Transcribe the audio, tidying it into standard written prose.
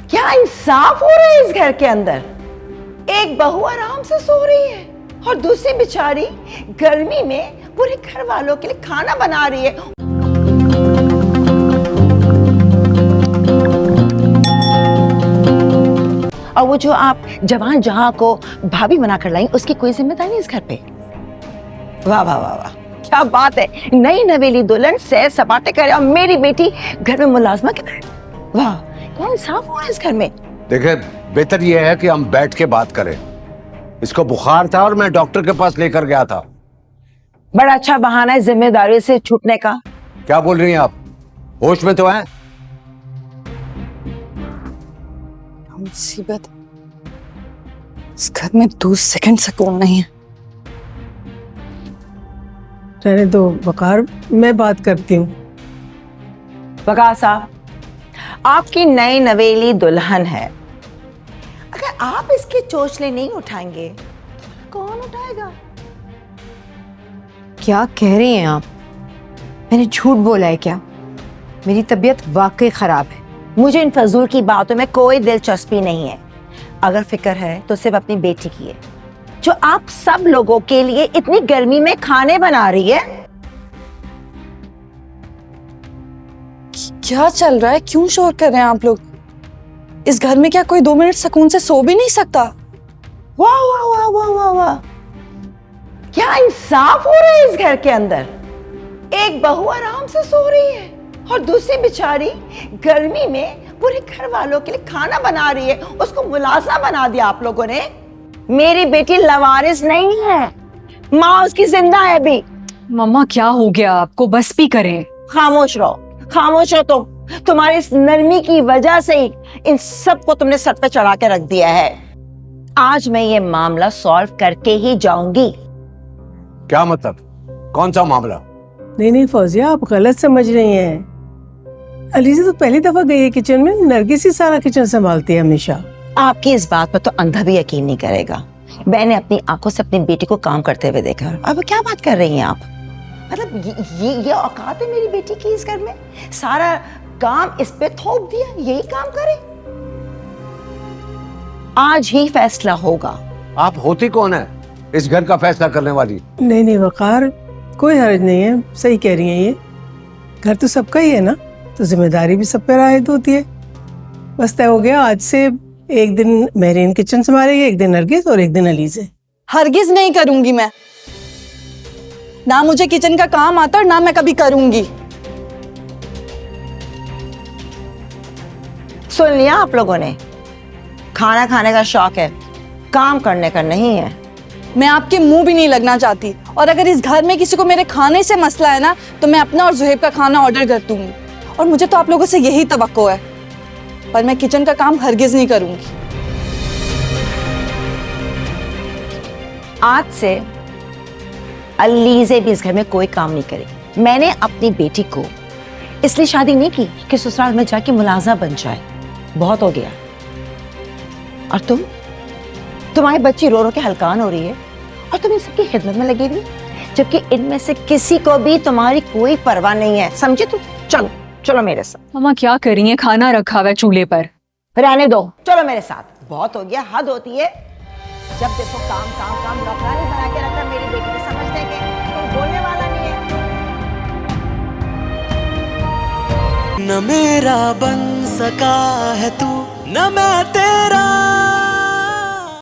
क्या इंसाफ हो रहा है इस घर के अंदर? एक बहू आराम से सो रही है और दूसरी बेचारी गर्मी में पूरे घर वालों के लिए खाना बना रही है। और वो जो आप जवान जहां को भाभी बना कर लाई, उसकी कोई जिम्मेदारी नहीं इस घर पे। वाह वाह वाह वाह, क्या बात है। नई नवेली दुल्हन सैर सपाटे करे और मेरी बेटी घर में मुलाजमा करे। वाह, क्या इंसाफ हो रहा है इस घर में। देखिए, बेहतर यह है कि हम बैठ के बात करें। इसको बुखार था और मैं डॉक्टर के पास लेकर गया था। बड़ा अच्छा बहाना है जिम्मेदारी से छूटने का। क्या बोल रही हैं आप? होश में तो हैं? मुसीबत, इस घर में 2 सेकंड सुकून नहीं है। रहने दो वकार, मैं बात करती हूँ। वकार साहब, आपकी नई नवेली दुल्हन है, अगर आप इसके चोचले नहीं उठाएंगे तो कौन उठाएगा? क्या कह रही हैं आप? मैंने झूठ बोला है क्या? मेरी तबीयत वाकई खराब है। मुझे इन फजूल की बातों में कोई दिलचस्पी नहीं है। अगर फिक्र है तो सिर्फ अपनी बेटी की है, जो आप सब लोगों के लिए इतनी गर्मी में खाने बना रही है। क्या चल रहा है? क्यों शोर कर रहे हैं आप लोग? इस घर में क्या कोई 2 मिनट सुकून से सो भी नहीं सकता? वाह वाह वाह वाह वाह वाह, क्या इंसाफ हो रहा है इस घर के अंदर। एक बहू आराम से सो रही है और दूसरी बेचारी गर्मी में पूरे घर वालों के लिए खाना बना रही है। उसको मुलाजा बना दिया आप लोगों ने। मेरी बेटी लवारिस नहीं है, माँ उसकी जिंदा है अभी। मम्मा क्या हो गया आपको? बस भी करें। खामोश रहो, खामोश हो तुम। तुम्हारी इस नरमी की वजह से ही इन सब को तुमने सर पे चढ़ा के रख दिया है। आज मैं ये मामला सॉल्व करके ही जाऊंगी। क्या मतलब? कौन सा मामला? नहीं फौजिया, आप गलत समझ रही हैं। अलीजा तो पहली दफा गई है किचन में। नरगिस ही सारा किचन संभालती है हमेशा। औकात इस बात पर तो अंधा भी यकीन नहीं करेगा। मैंने अपनी आंखों से अपनी बेटी को काम करते हुए देखा। अब क्या बात कर रही हैं आप? मतलब ये औकात है मेरी बेटी की इस घर में? सारा काम इस पे थोप दिया, यही काम करे। आज ही फैसला होगा। आप होती कौन है इस घर का फैसला करने वाली? नहीं वकार, कोई हर्ज नहीं है। सही कह रही हैं ये। घर तो सबका ही है ना, तो जिम्मेदारी भी सब पे आयद होती है। बस तय हो गया, आज से एक दिन मेहरीन किचन संभालेगी, एक दिन नरगिस और एक दिन अलीज़े। हरगिज नहीं करूंगी मैं। ना मुझे किचन का काम आता और ना मैं कभी करूंगी। सुन लिया आप लोगों ने? खाना खाने का शौक है, काम करने का नहीं है। मैं आपके मुंह भी नहीं लगना चाहती, और अगर इस घर में किसी को मेरे खाने से मसला है ना, तो मैं अपना और जुहेब का खाना ऑर्डर कर दूंगी। और मुझे तो आप लोगों से यही तवक्को है, पर मैं किचन का काम हरगिज नहीं करूंगी। आज से अलीज़े भी इस घर में कोई काम नहीं करेगी। मैंने अपनी बेटी को इसलिए शादी नहीं की कि ससुराल में जाके मुलाजा बन जाए। बहुत हो गया। और तुम्हारी बच्ची रो रो के हलकान हो रही है और तुम इन सबकी खिदमत में लगी हुई, जबकि इनमें से किसी को भी तुम्हारी कोई परवाह नहीं है। समझे तुम? चलो चलो मेरे साथ। मम्मा क्या कर रही हैं? खाना रखा हुआ है चूल्हे पर। रहने दो, चलो मेरे साथ। बहुत हो गया, हद होती है। जब देखो काम काम काम, नौकरानी बना के रखा मेरी बेटी को। समझते हैं कि तुम बोलने वाला नहीं है। न मेरा बन सका है तू, न मैं तेरा